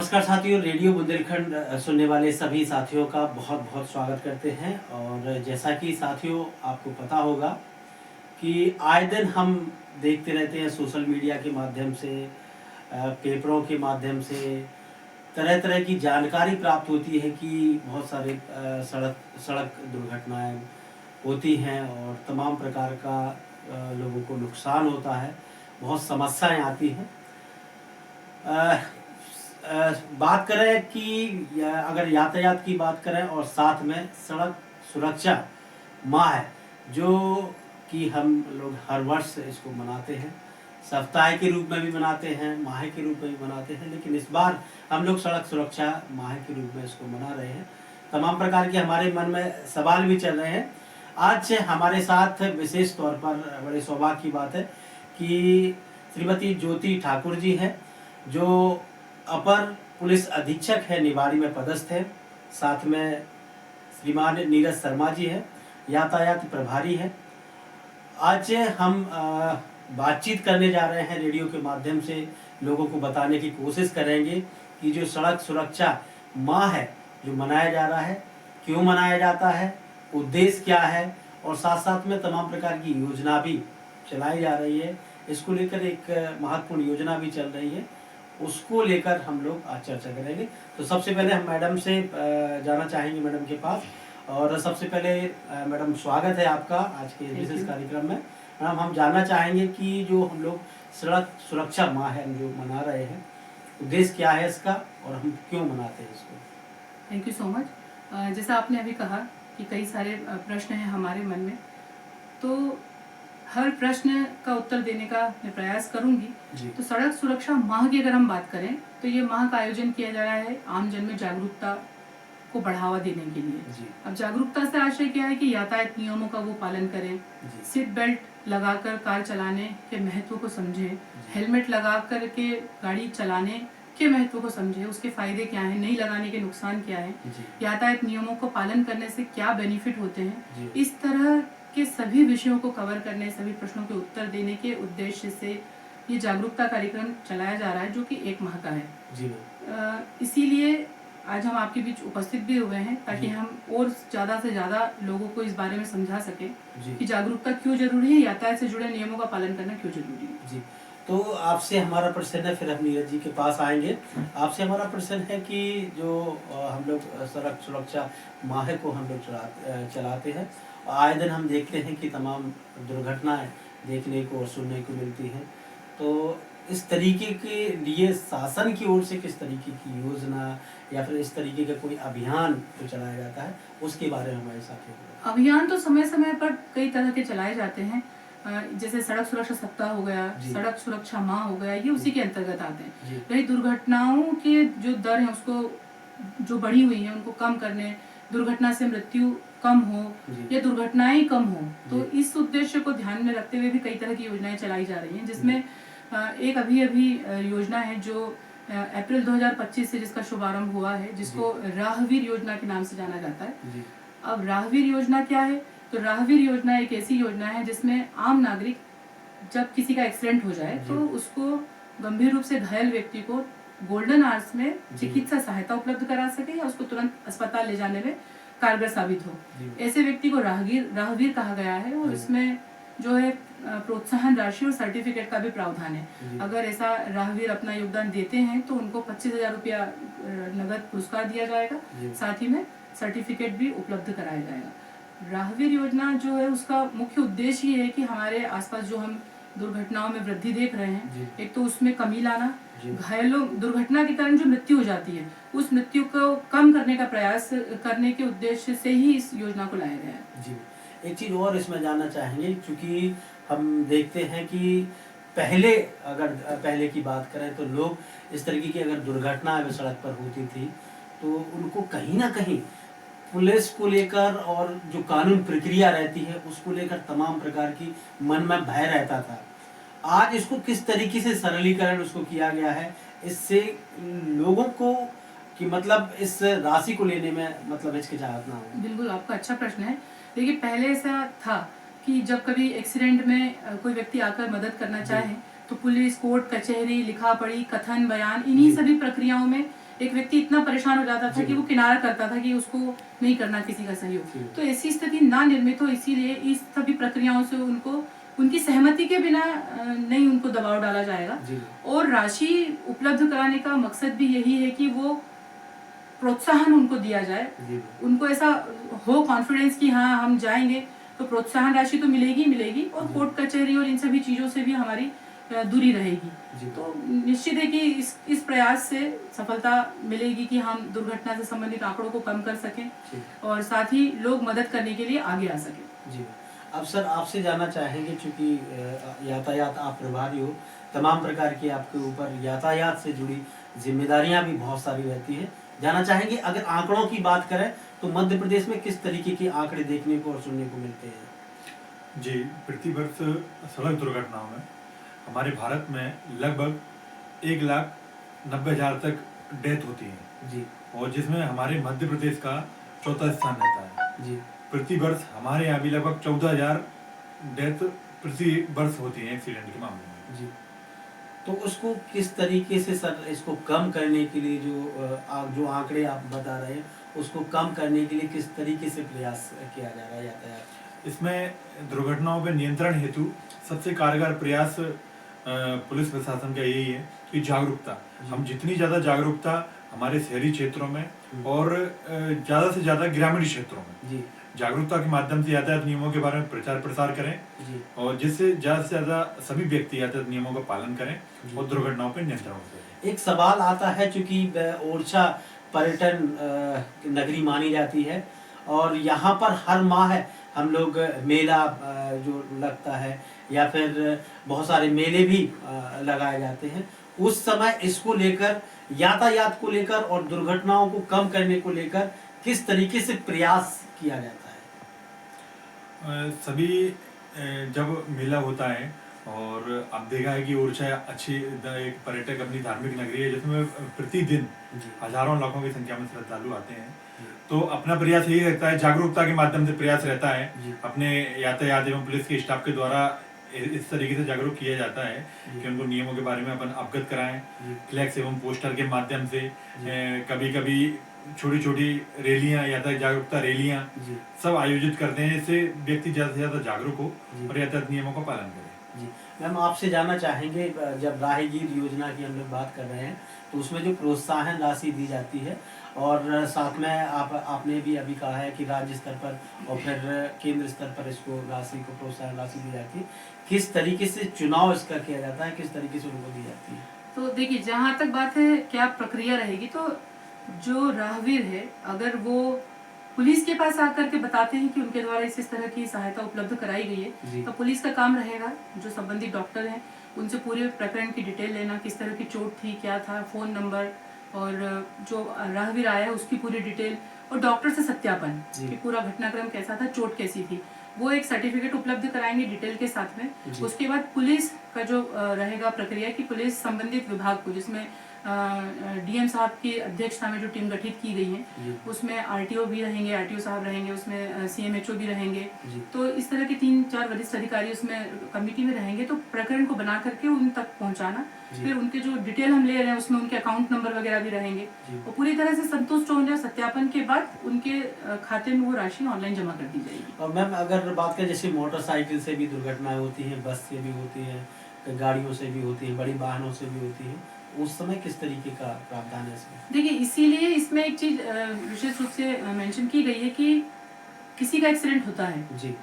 नमस्कार साथियों, रेडियो बुंदेलखंड सुनने वाले सभी साथियों का बहुत बहुत स्वागत करते हैं। और जैसा कि साथियों आपको पता होगा कि आए दिन हम देखते रहते हैं सोशल मीडिया के माध्यम से, पेपरों के माध्यम से तरह तरह की जानकारी प्राप्त होती है कि बहुत सारे सड़क दुर्घटनाएं होती हैं और तमाम प्रकार का लोगों को नुकसान होता है, बहुत समस्याएं आती हैं। बात करें कि अगर यातायात की बात करें और साथ में सड़क सुरक्षा माह है जो कि हम लोग हर वर्ष इसको मनाते हैं, सप्ताह के रूप में भी मनाते हैं, माह के रूप में भी मनाते हैं, लेकिन इस बार हम लोग सड़क सुरक्षा माह के रूप में इसको मना रहे हैं। तमाम प्रकार के हमारे मन में सवाल भी चल रहे हैं। आज हमारे साथ विशेष तौर पर बड़े सौभाग्य की बात है कि श्रीमती ज्योति ठाकुर जी हैं, जो अपर पुलिस अधीक्षक है निवाड़ी में पदस्थ है। साथ में श्रीमान नीरज शर्मा जी है, यातायात प्रभारी है। आज हम बातचीत करने जा रहे हैं, रेडियो के माध्यम से लोगों को बताने की कोशिश करेंगे कि जो सड़क सुरक्षा माह है जो मनाया जा रहा है, क्यों मनाया जाता है, उद्देश्य क्या है, और साथ साथ में तमाम प्रकार की योजना भी चलाई जा रही है। इसको लेकर एक महत्वपूर्ण योजना भी चल रही है, उसको लेकर हम लोग आज चर्चा करेंगे। तो सबसे पहले हम मैडम से जाना चाहेंगे, मैडम के पास। और सबसे पहले मैडम, स्वागत है आपका आज के विशेष कार्यक्रम में। मैडम, हम जानना चाहेंगे कि जो हम लोग सड़क सुरक्षा माह है जो मना रहे हैं, उद्देश्य क्या है इसका और हम क्यों मनाते हैं इसको? Thank you so much. जैसा आपने अभी कहा कि कई सारे प्रश्न हैं हमारे मन में, तो हर प्रश्न का उत्तर देने का मैं प्रयास करूंगी। तो सड़क सुरक्षा माह की अगर हम बात करें तो ये माह का आयोजन किया जा रहा है आम जन में जागरूकता को बढ़ावा देने के लिए। अब जागरूकता से आशय क्या है कि यातायात नियमों का वो पालन करें, सीट बेल्ट लगाकर कार चलाने के महत्व को समझें, हेलमेट लगा कर के गाड़ी चलाने के महत्व को समझे, उसके फायदे क्या हैं, नहीं लगाने के नुकसान क्या हैं, यातायात नियमों को पालन करने से क्या बेनिफिट होते हैं। इस तरह के सभी विषयों को कवर करने, सभी प्रश्नों के उत्तर देने के उद्देश्य से ये जागरूकता कार्यक्रम चलाया जा रहा है जो कि 1 माह का है। इसीलिए आज हम आपके बीच उपस्थित भी हुए हैं ताकि हम और ज्यादा से ज्यादा लोगों को इस बारे में समझा सके कि जागरूकता क्यों जरूरी है, यातायात से जुड़े नियमों का पालन करना क्यों जरूरी है। जी, तो आपसे हमारा प्रश्न है, फिर हम नीरज जी के पास आएंगे। आपसे हमारा प्रश्न है कि जो हम लोग सड़क सुरक्षा माह को हम लोग चलाते हैं, आए दिन हम देखते हैं कि तमाम दुर्घटनाएं देखने को और सुनने को मिलती हैं। तो इस तरीके के लिए शासन की ओर से किस तरीके की योजना या फिर इस तरीके का कोई अभियान जो चलाया जाता है, उसके बारे में हमारे साथ अभियान तो समय समय पर कई तरह के चलाए जाते हैं। जैसे सड़क सुरक्षा सप्ताह हो गया, सड़क सुरक्षा माह हो गया, ये उसी के अंतर्गत आते हैं। रही दुर्घटनाओं के जो दर है उसको जो बढ़ी हुई है उनको कम करने, दुर्घटना से मृत्यु कम हो या दुर्घटनाएं कम हो, तो इस उद्देश्य को ध्यान में रखते हुए भी कई तरह की योजनाएं चलाई जा रही हैं। जिसमें एक अभी योजना है जो अप्रैल 2025 से जिसका शुभारंभ हुआ है, जिसको राहवीर योजना के नाम से जाना जाता है। अब राहवीर योजना क्या है? तो राहवीर योजना एक ऐसी योजना है जिसमें आम नागरिक जब किसी का एक्सीडेंट हो जाए तो उसको गंभीर रूप से घायल व्यक्ति को गोल्डन आवर्स में चिकित्सा सहायता उपलब्ध करा सके या उसको तुरंत अस्पताल ले जाने में कारगर साबित हो। ऐसे व्यक्ति को राहवीर कहा गया है। और इसमें जो है प्रोत्साहन राशि और सर्टिफिकेट का भी प्रावधान है। अगर ऐसा राहवीर अपना योगदान देते हैं तो उनको 25,000 रुपया नगद पुरस्कार दिया जाएगा, साथ ही में सर्टिफिकेट भी उपलब्ध कराया जाएगा। राहवीर योजना जो है उसका मुख्य उद्देश्य ये है कि हमारे आसपास जो हम दुर्घटनाओं में वृद्धि देख रहे हैं, एक तो उसमें कमी लाना, घायलों दुर्घटना के कारण जो मृत्यु हो जाती है उस मृत्यु को कम करने का प्रयास करने के उद्देश्य से ही इस योजना को लाया गया है। जी, एक चीज और इसमें जानना चाहेंगे, क्योंकि हम देखते हैं कि पहले की बात करें तो लोग इस तरीके की अगर दुर्घटना सड़क पर होती थी तो उनको कहीं ना कहीं पुलिस को लेकर और जो कानून प्रक्रिया रहती है उसको लेकर तमाम प्रकार की मन में भय रहता था। आज इसको किस तरीके से सरलीकरण उसको किया गया है, इससे लोगों को कि मतलब इस राशि को लेने में मतलब हिचकिचाहट ना हो। बिल्कुल, आपका अच्छा प्रश्न है। देखिए, पहले ऐसा था कि जब कभी एक्सीडेंट में कोई व्यक्ति आकर मदद करना चाहे तो पुलिस, कोर्ट कचहरी, लिखा पढ़ी, कथन बयान, इन्हीं सभी प्रक्रियाओं में एक व्यक्ति इतना परेशान हो जाता था जी। कि वो किनारा करता था कि उसको नहीं करना किसी का जी। सहयोग। तो ऐसी स्थिति ना निर्मित हो, इसीलिए इस सभी प्रक्रियाओं से उनको उनकी सहमति के बिना नहीं उनको दबाव डाला जाएगा। जी। और राशि उपलब्ध कराने का मकसद भी यही है कि वो प्रोत्साहन उनको दिया जाए, जी। उनको ऐसा हो कॉन्फिडेंस कि हाँ हम जाएंगे तो प्रोत्साहन राशि तो मिलेगी मिलेगी, और जी। कोर्ट कचहरी और इन सभी चीज़ों से भी हमारी दूरी रहेगी। जी। तो निश्चित है कि इस प्रयास से सफलता मिलेगी कि हम दुर्घटना से संबंधित आंकड़ों को कम कर सकें जी। और साथ ही लोग मदद करने के लिए आगे आ सकें। जी। अब सर आपसे जानना चाहेंगे, चूंकि यातायात आप प्रभारी हो, तमाम प्रकार की आपके ऊपर यातायात से जुड़ी जिम्मेदारियां भी बहुत सारी रहती है। जानना चाहेंगे, अगर आंकड़ों की बात करें तो मध्य प्रदेश में किस तरीके के आंकड़े देखने को और सुनने को मिलते हैं? जी, प्रतिवर्ष सड़क दुर्घटनाओं में हमारे भारत में लगभग 1,90,000 तक डेथ होती है जी। और जिसमें हमारे मध्य प्रदेश का चौथा स्थान रहता है। जी। प्रति वर्ष हमारे यहाँ भी लगभग 14,000 डेथ प्रति वर्ष होती है एक्सीडेंट के मामले में। जी। तो उसको किस तरीके से सर इसको कम करने के लिए जो आंकड़े आप बता रहे हैं, उसको कम करने के लिए किस तरीके से प्रयास किया जा रहा है यातायात? इसमें दुर्घटनाओं पर नियंत्रण हेतु सबसे कारगर प्रयास पुलिस प्रशासन का यही है कि जागरूकता। हम जितनी ज़्यादा जागरूकता हमारे शहरी क्षेत्रों में और ज़्यादा से ज़्यादा ग्रामीण क्षेत्रों में जी। जागरूकता के माध्यम से यातायात नियमों के बारे में प्रचार प्रसार करें जी। और जिससे ज़्यादा से ज़्यादा सभी व्यक्ति यातायात नियमों का पालन करें और दुर्घटनाओं पर नियंत्रण हो सके। एक सवाल आता है, चूंकि ओरछा पर्यटन नगरी मानी जाती है और यहाँ पर हर माह हम लोग मेला जो लगता है या फिर बहुत सारे मेले भी लगाए जाते हैं, उस समय इसको लेकर, यातायात को लेकर और दुर्घटनाओं को कम करने को लेकर किस तरीके से प्रयास किया जाता है? सभी जब मेला होता है और अब देखा है कि ओरछा अच्छी एक पर्यटक अपनी धार्मिक नगरी है जिसमें प्रतिदिन हजारों लाखों की संख्या में श्रद्धालु आते हैं, तो अपना प्रयास यही रहता है, जागरूकता के माध्यम से प्रयास रहता है अपने यातायात एवं पुलिस के स्टाफ के द्वारा इस तरीके से जागरूक किया जाता है कि उनको नियमों के बारे में अपन अवगत कराएं, फ्लैक्स एवं पोस्टर के माध्यम से, कभी कभी छोटी छोटी रैलियां, यातायात जागरूकता रैलियां सब आयोजित करते हैं, इससे व्यक्ति ज्यादा से ज्यादा जागरूक हो और यातायात नियमों का पालन करे। जी मैम, आपसे जानना चाहेंगे, जब राहगीर योजना की हम लोग बात कर रहे हैं तो उसमें जो प्रोत्साहन राशि दी जाती है और साथ में आपने भी अभी कहा है कि राज्य स्तर पर और फिर केंद्र स्तर पर इसको राशि को प्रोत्साहन राशि दी जाती है, किस तरीके से चुनाव इसका किया जाता है, किस तरीके से उनको दी जाती है? तो देखिए, जहाँ तक बात है क्या प्रक्रिया रहेगी, तो जो राहगीर है अगर वो पुलिस के पास आकर के बताते हैं कि उनके द्वारा इस तरह की सहायता उपलब्ध कराई गई है, तो पुलिस का काम रहेगा, जो संबंधित डॉक्टर हैं उनसे पूरे प्रकरण की डिटेल लेना, किस तरह की चोट थी, क्या था, फोन नंबर, और जो राहगीर आया है उसकी पूरी डिटेल, और डॉक्टर से सत्यापन कि पूरा घटनाक्रम कैसा था, चोट कैसी थी, वो एक सर्टिफिकेट उपलब्ध कराएंगे डिटेल के साथ में। उसके बाद पुलिस का जो रहेगा प्रक्रिया कि पुलिस संबंधित विभाग को, जिसमें डीएम साहब की अध्यक्षता में जो टीम गठित की गई है, उसमें आरटीओ भी रहेंगे, आरटीओ साहब रहेंगे, उसमें सीएमएचओ भी रहेंगे, तो इस तरह के 3-4 वरिष्ठ अधिकारी उसमें कमेटी में रहेंगे। तो प्रकरण को बना करके उन तक पहुंचाना, फिर उनके जो डिटेल हम ले रहे हैं उसमें उनके अकाउंट नंबर वगैरह भी रहेंगे, और पूरी तरह से संतुष्ट हो जाए, सत्यापन के बाद उनके खाते में वो राशि ऑनलाइन जमा कर दी जाएगी। और मैम, अगर बात करें जैसे मोटरसाइकिल से भी दुर्घटनाएं होती हैं, बस से भी होती हैं, गाड़ियों से भी होती हैं, बड़ी वाहनों से भी होती हैं, उस समय किस तरीके का प्रावधान है इसमें? देखिए, इसीलिए इसमें एक चीज विशेष रूप से मेंशन की गई है कि किसी का एक्सीडेंट होता है जी,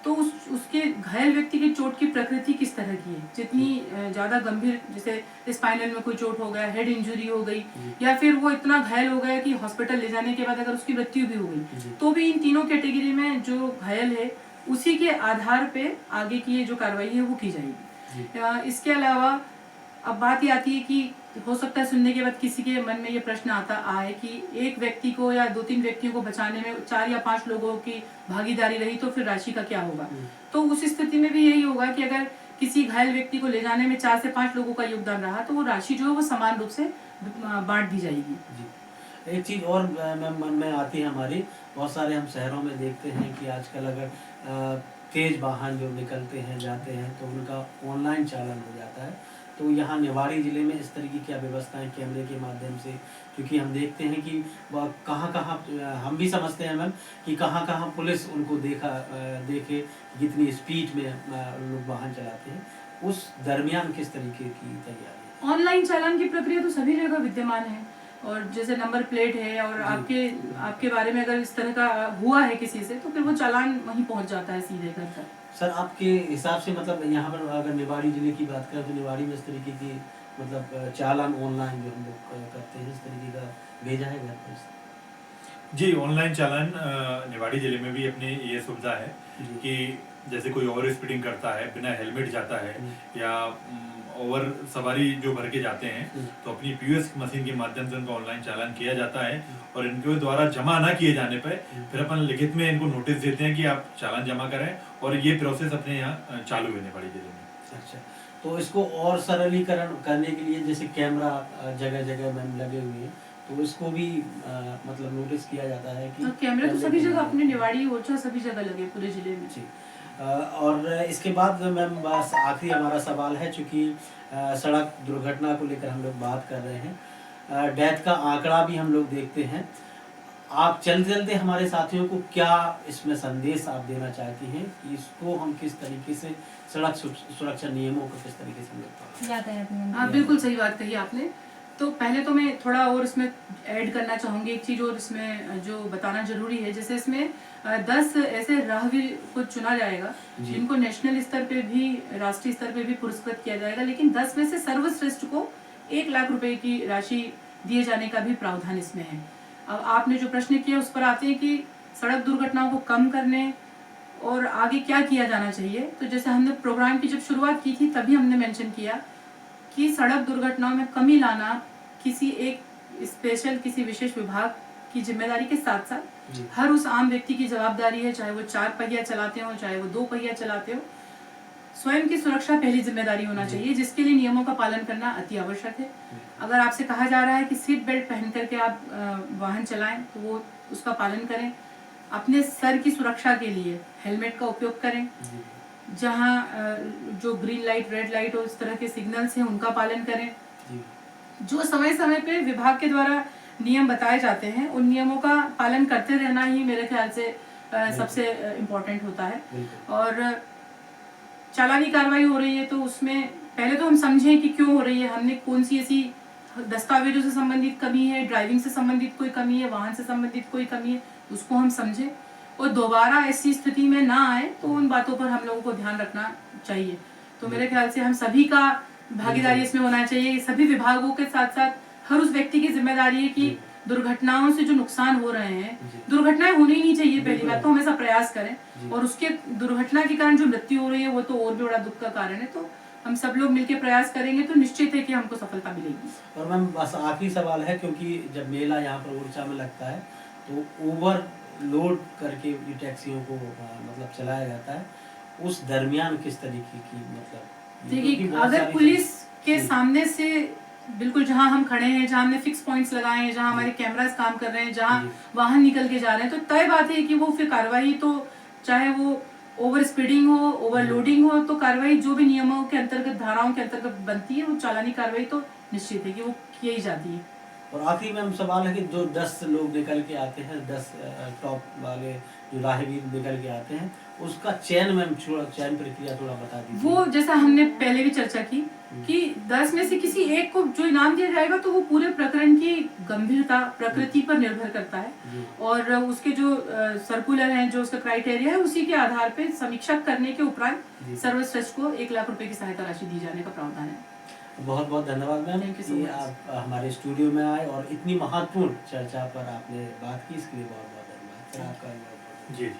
तो उसके घायल व्यक्ति की चोट की प्रकृति किस तरह की है, जितनी ज्यादा गंभीर, जैसे स्पाइनल में कोई चोट हो गया, हेड इंजरी हो गई, या फिर वो इतना घायल हो गया कि हॉस्पिटल ले जाने के बाद अगर उसकी मृत्यु भी हो गई, तो भी इन तीनों कैटेगरी में जो घायल है उसी के आधार पे आगे की जो कार्रवाई है वो की जाएगी। इसके अलावा अब बात ये आती है कि हो सकता है सुनने के बाद किसी के मन में ये प्रश्न आता आए कि एक व्यक्ति को या 2-3 व्यक्तियों को बचाने में 4 या 5 लोगों की भागीदारी रही तो फिर राशि का क्या होगा। तो उस स्थिति में भी यही होगा कि अगर किसी घायल व्यक्ति को ले जाने में 4 से 5 लोगों का योगदान रहा तो वो राशि जो है वो समान रूप से बांट दी जाएगी। एक चीज और मन में आती है हमारी, बहुत सारे हम शहरों में देखते हैं कि आजकल अगर तेज वाहन जो निकलते हैं जाते हैं तो उनका ऑनलाइन चालान हो जाता है, तो यहाँ निवाड़ी ज़िले में इस तरह की क्या व्यवस्थाएं कैमरे के माध्यम से, क्योंकि हम देखते हैं कि वह कहाँ कहाँ, हम भी समझते हैं मैम कि कहाँ कहाँ पुलिस उनको देखे कितनी स्पीड में लोग वाहन चलाते हैं, उस दरमियान किस तरीके की तैयारी? ऑनलाइन चालान की प्रक्रिया तो सभी जगह विद्यमान है, और जैसे नंबर प्लेट है और आपके बारे में अगर इस तरह का हुआ है किसी से, तो फिर वो चालान वहीं पहुंच जाता है सीधे घर तक। सर आपके हिसाब से मतलब यहाँ पर अगर निवाड़ी जिले की बात करें तो निवाड़ी में इस तरीके की मतलब चालान ऑनलाइन जो हम लोग करते हैं इस तरीके का भेजा है घर पर? जी, ऑनलाइन चालान निवाड़ी जिले में भी अपनी ये सुविधा है कि जैसे कोई ओवर स्पीडिंग करता है, बिना हेलमेट जाता है या ओवर सवारी जो भर के जाते हैं, तो अपनी पीओएस मशीन के माध्यम से उनका ऑनलाइन चालान किया जाता है, और इनके द्वारा जमा ना किए जाने पर फिर अपन लिखित में इनको नोटिस देते हैं कि आप चालान जमा करें, और ये प्रोसेस अपने यहाँ चालू है निवाड़ी जिले में। अच्छा, तो इसको और सरलीकरण करने के लिए जैसे कैमरा जगह जगह मैम लगे हुए हैं, तो इसको भी मतलब नोटिस किया जाता है कि कैमरे तो सभी जगह अपने निवाड़ी ओरछा सभी जगह लगे पूरे जिले में। जी, और इसके बाद मैम बस आखिरी हमारा सवाल है, चूँकि सड़क दुर्घटना को लेकर हम लोग बात कर रहे हैं, डेथ का आंकड़ा भी हम लोग देखते हैं, आप चलते चलते हमारे साथियों को क्या इसमें संदेश आप देना चाहती हैं कि इसको हम किस तरीके से सड़क सुरक्षा नियमों को किस तरीके से हम लोग यातायात नियम? हाँ, बिल्कुल सही बात कही आपने। तो पहले तो मैं थोड़ा और इसमें ऐड करना चाहूँगी एक चीज़, और इसमें जो बताना जरूरी है, जैसे इसमें 10 ऐसे राहगीर को चुना जाएगा जिनको नेशनल स्तर पे भी, राष्ट्रीय स्तर पे भी पुरस्कृत किया जाएगा, लेकिन 10 में से सर्वश्रेष्ठ को 1 लाख रुपए की राशि दिए जाने का भी प्रावधान इसमें है। अब आपने जो प्रश्न किया उस पर आते हैं कि सड़क दुर्घटनाओं को कम करने और आगे क्या किया जाना चाहिए। तो जैसे हमने प्रोग्राम की जब शुरुआत की थी तभी हमने मेंशन किया कि सड़क दुर्घटनाओं में कमी लाना किसी एक स्पेशल, किसी विशेष विभाग की जिम्मेदारी के साथ साथ हर उस आम व्यक्ति की जवाबदारी है, चाहे वो 4 पहिया चलाते हो, चाहे वो 2 पहिया चलाते हो। स्वयं की सुरक्षा पहली जिम्मेदारी होना चाहिए, जिसके लिए नियमों का पालन करना अति आवश्यक है। अगर आपसे कहा जा रहा है कि सीट बेल्ट पहन करके आप वाहन चलाएं, तो वो उसका पालन करें। अपने सर की सुरक्षा के लिए हेलमेट का उपयोग करें। जहाँ जो ग्रीन लाइट, रेड लाइट और इस तरह के सिग्नल्स हैं उनका पालन करें। जो समय समय पे विभाग के द्वारा नियम बताए जाते हैं उन नियमों का पालन करते रहना ही मेरे ख्याल से सबसे इम्पोर्टेंट होता है। और चालानी कार्रवाई हो रही है तो उसमें पहले तो हम समझें कि क्यों हो रही है, हमने कौन सी ऐसी दस्तावेजों से संबंधित कमी है, ड्राइविंग से संबंधित कोई कमी है, वाहन से संबंधित कोई कमी है, उसको हम समझें और दोबारा ऐसी स्थिति में ना आए तो उन बातों पर हम लोगों को ध्यान रखना चाहिए। तो मेरे ख्याल से हम सभी का भागीदारी इसमें होना चाहिए। सभी विभागों के साथ साथ हर उस व्यक्ति की जिम्मेदारी है कि दुर्घटनाओं से जो नुकसान हो रहे हैं, दुर्घटनाएं होनी ही नहीं चाहिए, पहली बात तो हमेशा प्रयास करें। और उसके दुर्घटना के कारण जो मृत्यु हो रही है वो तो और भी बड़ा दुख का कारण है। तो हम सब लोग मिलकर प्रयास करेंगे तो निश्चित है कि हमको सफलता मिलेगी। और मैम बस आखिरी सवाल है, क्योंकि जब मेला यहाँ पर ओरछा में लगता है तो ओवरलोड करके ये टैक्सियों को मतलब चलाया जाता है, उस दरमियान किस तरीके की मतलब देखिए, अगर पुलिस के सामने से बिल्कुल जहां हम खड़े हैं, जहां हमने फिक्स पॉइंट्स लगाए हैं, जहां हमारे कैमरास काम कर रहे हैं, जहां वाहन निकल के जा रहे हैं, तो तय बात है कि वो फिर कार्रवाई, तो चाहे वो ओवर स्पीडिंग हो, ओवरलोडिंग हो, तो कार्रवाई जो भी नियमों के अंतर्गत, धाराओं के अंतर्गत बनती है, वो चालानी कार्रवाई तो निश्चित है कि वो की ही जाती है। और आखिरी में हम सवाल है कि जो 10 लोग निकल के आते हैं, 10 टॉप वाले जो राहगीर निकल के आते हैं, उसका चयन प्रक्रिया थोड़ा बता दीजिए। वो जैसा हमने पहले भी चर्चा की कि 10 में से किसी एक को जो इनाम दिया जाएगा तो वो पूरे प्रकरण की गंभीरता, प्रकृति पर निर्भर करता है और उसके जो सर्कुलर है, जो उसका क्राइटेरिया है, उसी के आधार पे समीक्षा करने के उपरांत सर्वश्रेष्ठ को 1 लाख रुपए की सहायता राशि दी जाने का प्रावधान है। बहुत बहुत धन्यवाद मैम कि आप हमारे स्टूडियो में आए और इतनी महत्वपूर्ण चर्चा पर आपने बात की, इसके लिए बहुत बहुत धन्यवाद। आपका जी।